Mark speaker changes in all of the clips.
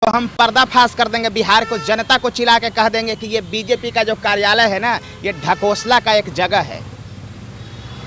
Speaker 1: तो हम पर्दाफाश कर देंगे, बिहार को जनता को चिल्ला के कह देंगे कि ये बीजेपी का जो कार्यालय है ना, ये ढकोसला का एक जगह है,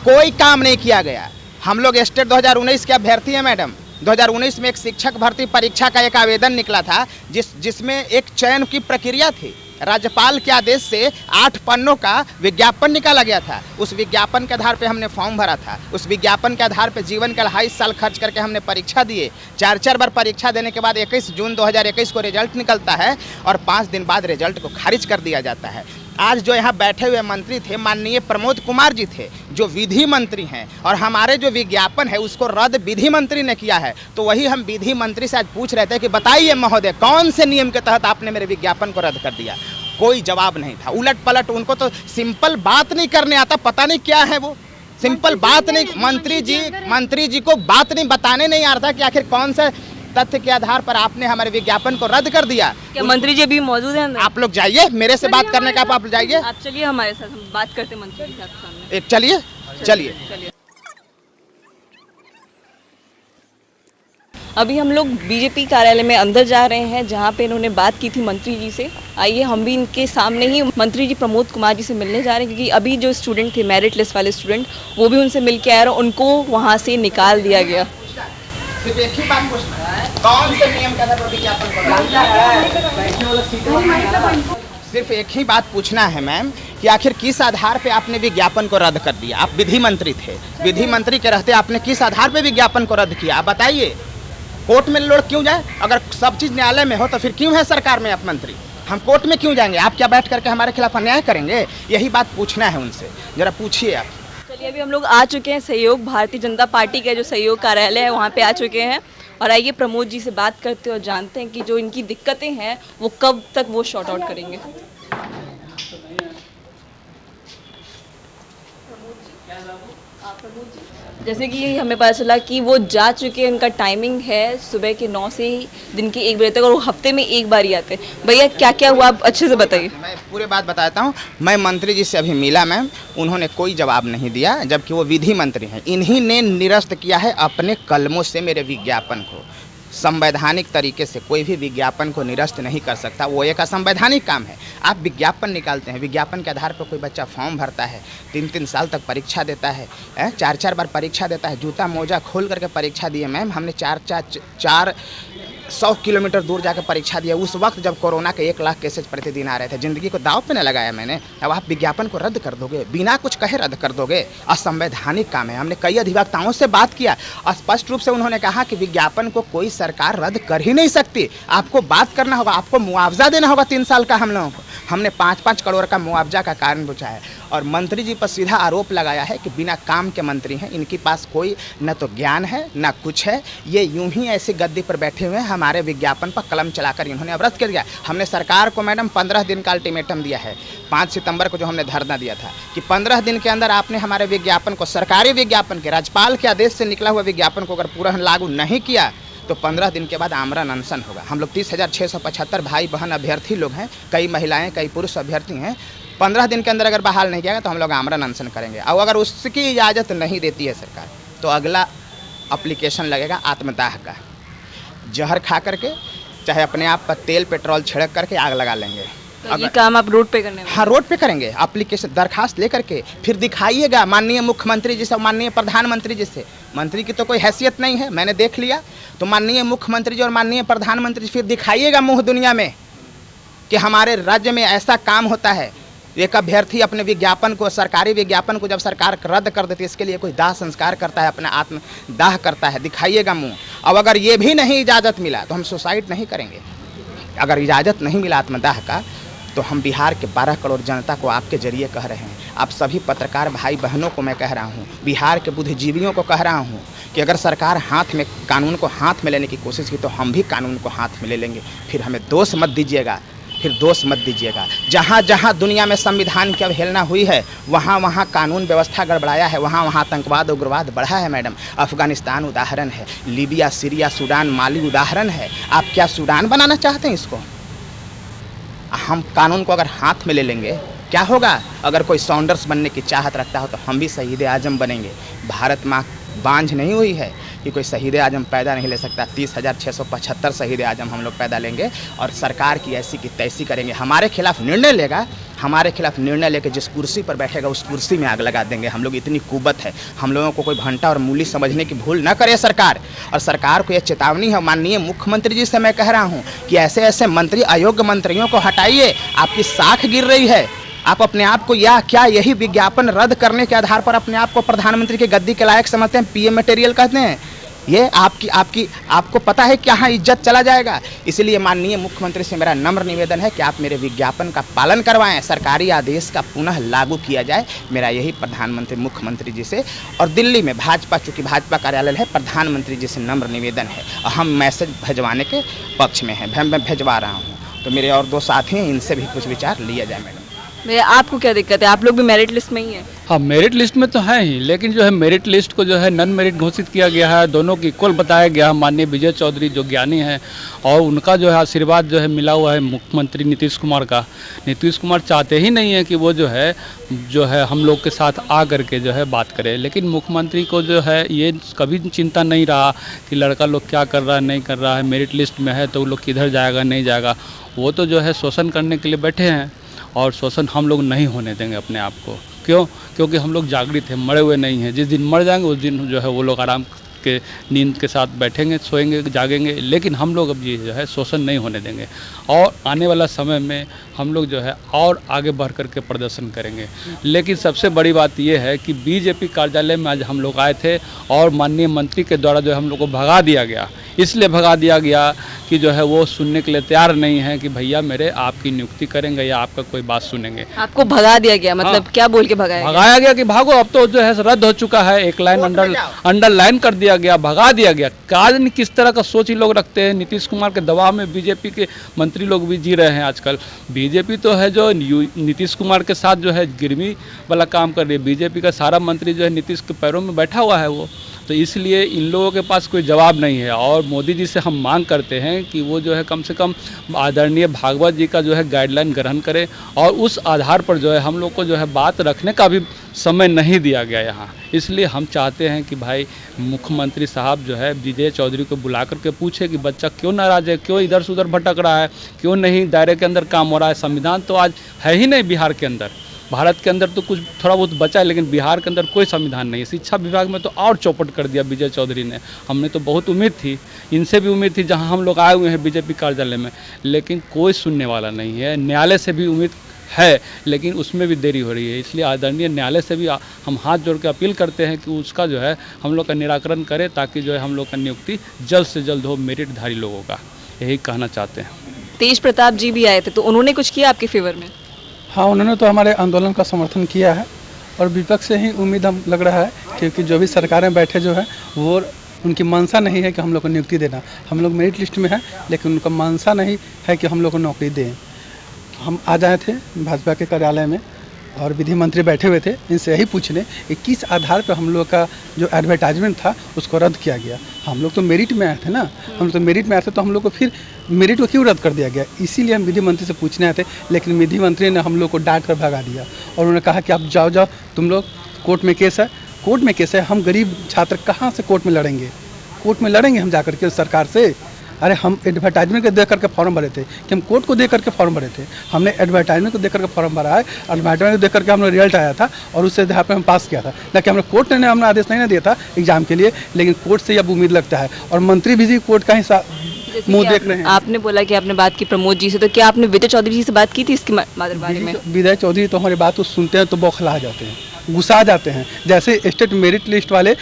Speaker 1: कोई काम नहीं किया गया। हम लोग स्टेट 2019 के अभ्यर्थी हैं मैडम। 2019 में एक शिक्षक भर्ती परीक्षा का एक आवेदन निकला था जिसमें एक चयन की प्रक्रिया थी। राज्यपाल के आदेश से 8 पन्नों का विज्ञापन निकाला गया था। उस विज्ञापन के आधार पे हमने फॉर्म भरा था। उस विज्ञापन के आधार पे जीवन के 2.5 साल खर्च करके हमने परीक्षा दिए। 4 बार परीक्षा देने के बाद 21 जून 2021 को रिजल्ट निकलता है और 5 दिन बाद रिजल्ट को खारिज कर दिया जाता है। आज जो यहाँ बैठे हुए मंत्री थे, माननीय प्रमोद कुमार जी थे, जो विधि मंत्री हैं, और हमारे जो विज्ञापन है उसको रद्द विधि मंत्री ने किया है। तो वही हम विधि मंत्री से आज पूछ रहे थे कि बताइए महोदय, कौन से नियम के तहत आपने मेरे विज्ञापन को रद्द कर दिया। कोई जवाब नहीं था, उलट पलट। उनको तो सिंपल बात नहीं करने आता, पता नहीं क्या है वो, सिंपल बात नहीं। मंत्री जी को बात नहीं बताने नहीं आ रहा था कि आखिर कौन से तथ्य के आधार पर आपने हमारे विज्ञापन को रद्द कर दिया।
Speaker 2: क्या मंत्री जी अभी मौजूद हैं?
Speaker 1: आप लोग जाइए, मेरे से बात करने का आप जाइए।
Speaker 2: आप चलिए हमारे साथ, हम बात करते हैं मंत्री जी के सामने।
Speaker 1: एक चलिए।
Speaker 2: अभी हम लोग बीजेपी कार्यालय में अंदर जा रहे हैं, जहां पे इन्होंने बात की थी मंत्री जी से। आइए हम भी इनके सामने ही मंत्री जी प्रमोद कुमार जी से मिलने जा रहे हैं, क्योंकि अभी जो स्टूडेंट थे, मेरिट लिस्ट वाले स्टूडेंट, वो भी उनसे मिल के आए और उनको वहाँ से निकाल दिया गया।
Speaker 1: सिर्फ एक ही बात पूछना है, कौन से नियम के आधार पर विज्ञापन को? सिर्फ एक ही बात पूछना है मैम कि आखिर किस आधार पे आपने विज्ञापन को रद्द कर दिया? आप विधि मंत्री थे, विधि मंत्री के रहते आपने किस आधार पे विज्ञापन को रद्द किया? आप बताइए। कोर्ट में लोग क्यों जाए? अगर सब चीज़ न्यायालय में हो तो फिर क्यों है सरकार में आप मंत्री? हम कोर्ट में क्यों जाएंगे? आप क्या बैठ करके हमारे खिलाफ अन्याय करेंगे? यही बात पूछना है उनसे, जरा पूछिए आप।
Speaker 2: चलिए, अभी हम लोग आ चुके हैं सहयोग, भारतीय जनता पार्टी का जो सहयोग कार्यालय है वहाँ पे आ चुके हैं, और आइए प्रमोद जी से बात करते हैं और जानते हैं कि जो इनकी दिक्कतें हैं वो कब तक वो शॉर्ट आउट करेंगे। जैसे कि हमें पता चला कि वो जा चुके हैं, उनका टाइमिंग है सुबह के 9 से दिन के 1 बजे तक, और वो हफ्ते में 1 बार ही आते हैं। भैया क्या क्या हुआ, आप अच्छे से बताइए।
Speaker 1: मैं पूरे बात बताता हूँ। मैं मंत्री जी से अभी मिला मैम, उन्होंने कोई जवाब नहीं दिया, जबकि वो विधि मंत्री हैं। इन्हीं ने निरस्त किया है अपने कलमों से मेरे विज्ञापन को। संवैधानिक तरीके से कोई भी विज्ञापन को निरस्त नहीं कर सकता, वो एक असंवैधानिक काम है। आप विज्ञापन निकालते हैं, विज्ञापन के आधार पर कोई बच्चा फॉर्म भरता है, 3-3 साल तक परीक्षा देता है, 4-4 बार परीक्षा देता है, जूता मोजा खोल करके परीक्षा दिए मैम। हमने 400 किलोमीटर दूर जाकर परीक्षा दिया, उस वक्त जब कोरोना के 1 लाख केसेज प्रतिदिन आ रहे थे। ज़िंदगी को दांव पे न लगाया मैंने। अब आप विज्ञापन को रद्द कर दोगे, बिना कुछ कहे रद्द कर दोगे? असंवैधानिक काम है। हमने कई अधिवक्ताओं से बात किया, स्पष्ट रूप से उन्होंने कहा कि विज्ञापन को कोई सरकार रद्द कर ही नहीं सकती। आपको बात करना होगा, आपको मुआवजा देना होगा 3 साल का। हम लोगों को हमने 5-5 करोड़ का मुआवजा का कारण पूछा है, और मंत्री जी पर सीधा आरोप लगाया है कि बिना काम के मंत्री हैं, इनके पास कोई न तो ज्ञान है न कुछ है। ये यूं ही ऐसे गद्दी पर बैठे हुए हैं, हमारे विज्ञापन पर कलम चलाकर इन्होंने अवरुद्ध कर दिया। हमने सरकार को मैडम 15 दिन का अल्टीमेटम दिया है। 5 सितंबर को जो हमने धरना दिया था कि 15 दिन के अंदर आपने हमारे विज्ञापन को, सरकारी विज्ञापन के, राज्यपाल के आदेश से निकला हुआ विज्ञापन को अगर पूरा लागू नहीं किया तो 15 दिन के बाद आमरण अनशन होगा। हम लोग 30,675 भाई बहन अभ्यर्थी लोग हैं, कई महिलाएं कई पुरुष अभ्यर्थी हैं। 15 दिन के अंदर अगर बहाल नहीं किया गया तो हम लोग आमरण अनशन करेंगे, और अगर उसकी इजाज़त नहीं देती है सरकार तो अगला एप्लीकेशन लगेगा आत्मदाह का। जहर खा करके, चाहे अपने आप पर तेल पेट्रोल छिड़क करके आग लगा लेंगे।
Speaker 2: तो ये काम आप रोड पे करने?
Speaker 1: हाँ, रोड पे करेंगे। एप्लीकेशन दरखास्त लेकर के फिर दिखाइएगा माननीय मुख्यमंत्री जी से, माननीय प्रधानमंत्री जी से। मंत्री की तो कोई हैसियत नहीं है, मैंने देख लिया। तो माननीय मुख्यमंत्री जी और माननीय प्रधानमंत्री जी फिर दिखाइएगा मुँह दुनिया में कि हमारे राज्य में ऐसा काम होता है। एक अभ्यर्थी अपने विज्ञापन को, सरकारी विज्ञापन को जब सरकार रद्द कर देती है, इसके लिए कोई दाह संस्कार करता है, अपने आत्मदाह करता है। दिखाइएगा मुँह। अब अगर ये भी नहीं इजाज़त मिला तो हम सुसाइड नहीं करेंगे। अगर इजाज़त नहीं मिला आत्मदाह का तो हम बिहार के 12 करोड़ जनता को आपके जरिए कह रहे हैं, आप सभी पत्रकार भाई बहनों को मैं कह रहा हूँ, बिहार के बुद्धिजीवियों को कह रहा हूँ कि अगर सरकार कानून को हाथ में लेने की कोशिश की तो हम भी कानून को हाथ में ले लेंगे। फिर हमें दोष मत दीजिएगा। जहाँ जहाँ दुनिया में संविधान की अवहेलना हुई है, वहाँ वहाँ कानून व्यवस्था गड़बड़ाया है, वहाँ वहाँ आतंकवाद उग्रवाद बढ़ा है मैडम। अफगानिस्तान उदाहरण है, लीबिया, सीरिया, सूडान, माली उदाहरण है। आप क्या सूडान बनाना चाहते हैं इसको? हम कानून को अगर हाथ में ले लेंगे, क्या होगा? अगर कोई सॉन्डर्स बनने की चाहत रखता हो तो हम भी शहीद आजम बनेंगे। भारत माँ बांझ नहीं हुई है कि कोई शहीद आजम पैदा नहीं ले सकता। 30,675 शहीद आजम हम लोग पैदा लेंगे और सरकार की ऐसी की तैसी करेंगे। हमारे खिलाफ निर्णय लेगा, हमारे खिलाफ निर्णय लेकर जिस कुर्सी पर बैठेगा उस कुर्सी में आग लगा देंगे। हम लोग इतनी कुव्वत है, हम लोगों को कोई भंटा और मूली समझने की भूल न करे सरकार। और सरकार को यह चेतावनी है, माननीय मुख्यमंत्री जी से मैं कह रहा हूँ कि ऐसे ऐसे मंत्री, अयोग्य मंत्रियों को हटाइए, आपकी साख गिर रही है। आप अपने आप को या क्या यही विज्ञापन रद्द करने के आधार पर अपने आप को प्रधानमंत्री के गद्दी के लायक समझते हैं, पीएम मटेरियल कहते हैं? ये आपको पता है क्या हाँ इज्जत चला जाएगा। इसलिए माननीय मुख्यमंत्री से मेरा नम्र निवेदन है कि आप मेरे विज्ञापन का पालन करवाएं, सरकारी आदेश का पुनः लागू किया जाए। मेरा यही प्रधानमंत्री मुख्यमंत्री जी से और दिल्ली में भाजपा, चूँकि भाजपा कार्यालय है, प्रधानमंत्री जी से नम्र निवेदन है। और हम मैसेज भिजवाने के पक्ष में हैं, मैं भिजवा रहा हूँ। तो मेरे और 2 साथी हैं, इनसे भी कुछ विचार लिया जाए। मैडम
Speaker 2: भैया आपको क्या दिक्कत है, आप लोग भी मेरिट लिस्ट में ही हैं?
Speaker 3: हाँ, मेरिट लिस्ट में तो है ही, लेकिन जो है मेरिट लिस्ट को जो है नॉन मेरिट घोषित किया गया है। दोनों की इक्वल बताया गया है। माननीय विजय चौधरी जो ज्ञानी हैं और उनका जो है आशीर्वाद जो है मिला हुआ है मुख्यमंत्री नीतीश कुमार का। नीतीश कुमार चाहते ही नहीं है कि वो जो है हम लोग के साथ आ करके जो है बात करे, लेकिन मुख्यमंत्री को जो है ये कभी चिंता नहीं रहा कि लड़का लोग क्या कर रहा है नहीं कर रहा है, मेरिट लिस्ट में है तो वो लोग किधर जाएगा नहीं जाएगा। वो तो जो है शोषण करने के लिए बैठे हैं और शोषण हम लोग नहीं होने देंगे अपने आप को। क्यों? क्योंकि हम लोग जागृत हैं, मरे हुए नहीं हैं। जिस दिन मर जाएंगे उस दिन जो है वो लोग आराम के नींद के साथ बैठेंगे, सोएंगे, जागेंगे, लेकिन हम लोग अब ये जो है शोषण नहीं होने देंगे। और आने वाला समय में हम लोग जो है और आगे बढ़ कर के प्रदर्शन करेंगे। लेकिन सबसे बड़ी बात ये है कि बीजेपी कार्यालय में आज हम लोग आए थे और माननीय मंत्री के द्वारा जो है हम लोग को भगा दिया गया। इसलिए भगा दिया गया कि जो है वो सुनने के लिए तैयार नहीं है कि भैया मेरे आपकी नियुक्ति करेंगे या आपका कोई बात सुनेंगे।
Speaker 2: आपको भगा दिया गया मतलब क्या बोल के
Speaker 3: भगाया गया कि भागो, अब तो जो है रद्द हो चुका है, एक लाइन अंडरलाइन कर दिया गया, भगा दिया गया। कारण किस तरह का सोच ही लोग रखते हैं। नीतीश कुमार के दबाव में बीजेपी के मंत्री लोग भी जी रहे हैं आजकल। बीजेपी तो है जो नीतीश कुमार के साथ जो है गिरवी वाला काम कर रही है। बीजेपी का सारा मंत्री जो है नीतीश के पैरों में बैठा हुआ है वो, तो इसलिए इन लोगों के पास कोई जवाब नहीं है। और मोदी जी से हम मांग करते हैं कि वो जो है कम से कम आदरणीय भागवत जी का जो है गाइडलाइन ग्रहण करें और उस आधार पर जो है हम लोग को जो है बात रखने का भी समय नहीं दिया गया यहाँ। इसलिए हम चाहते हैं कि भाई मुख्यमंत्री साहब जो है विजय चौधरी को बुला करके पूछे कि बच्चा क्यों नाराज़ है, क्यों इधर से उधर भटक रहा है, क्यों नहीं दायरे के अंदर काम हो रहा है। संविधान तो आज है ही नहीं बिहार के अंदर। भारत के अंदर तो कुछ थोड़ा बहुत बचा है, लेकिन बिहार के अंदर कोई संविधान नहीं है। शिक्षा विभाग में तो और चौपट कर दिया विजय चौधरी ने। हमने तो बहुत उम्मीद थी, इनसे भी उम्मीद थी जहां हम लोग आए हुए हैं बीजेपी कार्यालय में, लेकिन कोई सुनने वाला नहीं है। न्यायालय से भी उम्मीद है, लेकिन उसमें भी देरी हो रही है। इसलिए आदरणीय न्यायालय से भी हम हाथ जोड़ के अपील करते हैं कि उसका जो है हम लोग का निराकरण करें, ताकि जो है हम लोग का नियुक्ति जल्द से जल्द हो मेरिटधारी लोगों का। यही कहना चाहते हैं।
Speaker 2: तेज प्रताप जी भी आए थे, तो उन्होंने कुछ किया आपके फेवर में?
Speaker 4: हाँ, उन्होंने तो हमारे आंदोलन का समर्थन किया है और विपक्ष से ही उम्मीद हम लग रहा है, क्योंकि जो भी सरकारें बैठे जो है वो उनकी मंशा नहीं है कि हम लोग को नियुक्ति देना। हम लोग मेरिट लिस्ट में हैं, लेकिन उनका मंशा नहीं है कि हम लोग को नौकरी दें। हम आज आए थे भाजपा के कार्यालय में और विधि मंत्री बैठे हुए थे, इनसे यही पूछने कि किस आधार पर हम लोग का जो एडवर्टाइजमेंट था उसको रद्द किया गया। हम लोग तो मेरिट में आए थे ना, हम लोग तो मेरिट में आए थे, तो हम लोग को फिर मेरिट को क्यों रद्द कर दिया गया? इसीलिए हम विधि मंत्री से पूछने आए थे, लेकिन विधि मंत्री ने हम लोग को डांट कर भगा दिया और उन्होंने कहा कि आप जाओ तुम लोग, कोर्ट में केस है, कोर्ट में केस है। हम गरीब छात्र कहाँ से कोर्ट में लड़ेंगे? कोर्ट में लड़ेंगे हम जाकर के सरकार से? अरे हम एडवर्टाइजमेंट को दे करके फॉर्म भरे थे कि हम कोर्ट को दे करके फॉर्म भरे थे। हमने एडवर्टाइजमेंट को दे करके फॉर्म भरा है, एडवर्टाइजमेंट को दे करके हमने रिजल्ट आया था और उससे यहाँ पे हम पास किया था। लेकिन हमने कोर्ट ने हमने आदेश नहीं दिया था एग्जाम के लिए, लेकिन कोर्ट से अब उम्मीद लगता है और मंत्री भी कोर्ट का ही मुँह देख रहे हैं।
Speaker 2: आपने बोला कि आपने बात की प्रमोद जी से, तो क्या आपने विजय चौधरी जी से बात की थी इसके बारे में?
Speaker 4: विजय चौधरी तो हमारी बात को सुनते हैं तो बौखला जाते हैं, गुस्सा जाते हैं। जैसे स्टेट मेरिट लिस्ट वाले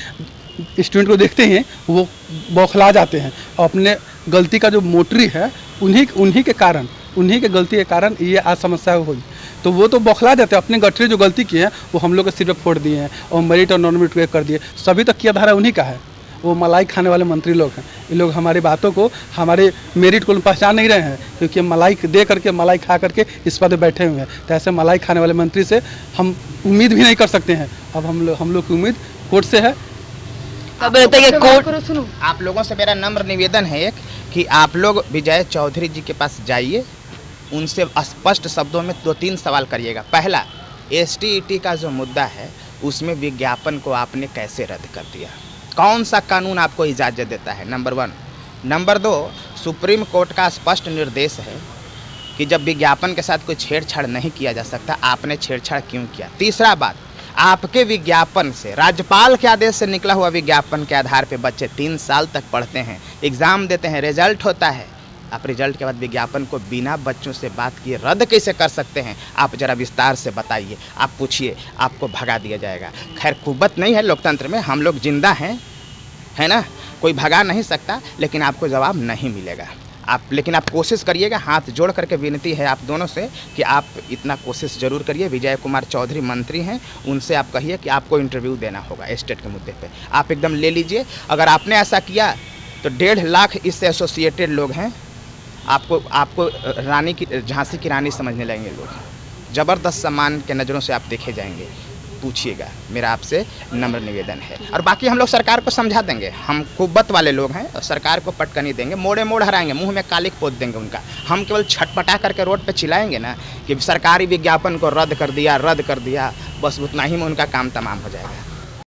Speaker 4: स्टूडेंट को देखते हैं वो बौखला जाते हैं और अपने गलती का जो मोटरी है उन्हीं के गलती के कारण ये आज समस्या हुई, तो वो तो बौखला जाते हैं। अपने गठरी जो गलती की है वो हम लोग के सिर पे फोड़ दिए हैं और मेरिट और नॉन मेरिट कर दिए। सभी तक की धारा उन्हीं का है। वो मलाई खाने वाले मंत्री लोग हैं। ये लोग हमारी बातों को, हमारे मेरिट को पहचान नहीं रहे हैं, क्योंकि मलाई दे करके, मलाई खा करके इस पद पर बैठे हुए हैं। तो ऐसे मलाई खाने वाले मंत्री से हम उम्मीद भी नहीं कर सकते हैं। अब हम लोग की उम्मीद कोर्ट से है।
Speaker 1: आप लोगों से मेरा नम्र निवेदन है एक कि आप लोग विजय चौधरी जी के पास जाइए, उनसे स्पष्ट शब्दों में 2-3 सवाल करिएगा। पहला, ST-ET का जो मुद्दा है उसमें विज्ञापन को आपने कैसे रद्द कर दिया? कौन सा कानून आपको इजाज़त देता है? नंबर 1। नंबर 2, सुप्रीम कोर्ट का स्पष्ट निर्देश है कि जब विज्ञापन के साथ कोई छेड़छाड़ नहीं किया जा सकता, आपने छेड़छाड़ क्यों किया? तीसरा बात, आपके विज्ञापन से, राज्यपाल के आदेश से निकला हुआ विज्ञापन के आधार पे बच्चे 3 साल तक पढ़ते हैं, एग्ज़ाम देते हैं, रिजल्ट होता है। आप रिजल्ट के बाद विज्ञापन को बिना बच्चों से बात किए रद्द कैसे कर सकते हैं? आप जरा विस्तार से बताइए, आप पूछिए, आपको भगा दिया जाएगा। खैर, कुव्वत नहीं है लोकतंत्र में, हम लोग जिंदा हैं, है ना, कोई भगा नहीं सकता, लेकिन आपको जवाब नहीं मिलेगा। लेकिन आप कोशिश करिएगा, हाथ जोड़ करके विनती है आप दोनों से कि आप इतना कोशिश जरूर करिए। विजय कुमार चौधरी मंत्री हैं, उनसे आप कहिए कि आपको इंटरव्यू देना होगा स्टेट के मुद्दे पे, आप एकदम ले लीजिए। अगर आपने ऐसा किया तो 1.5 लाख इससे एसोसिएटेड लोग हैं, आपको रानी की, झांसी की रानी समझने लगेंगे लोग। ज़बरदस्त सम्मान के नज़रों से आप देखे जाएंगे। पूछिएगा, मेरा आपसे नम्र निवेदन है। और बाकी हम लोग सरकार को समझा देंगे, हम कुव्वत वाले लोग हैं और सरकार को पटकनी देंगे, मोड़े मोड़ हराएंगे, मुंह में कालिक पोत देंगे उनका। हम केवल छटपटा करके रोड पे चिल्लाएंगे ना कि सरकारी विज्ञापन को रद्द कर दिया, बस उतना ही में उनका काम तमाम हो जाएगा।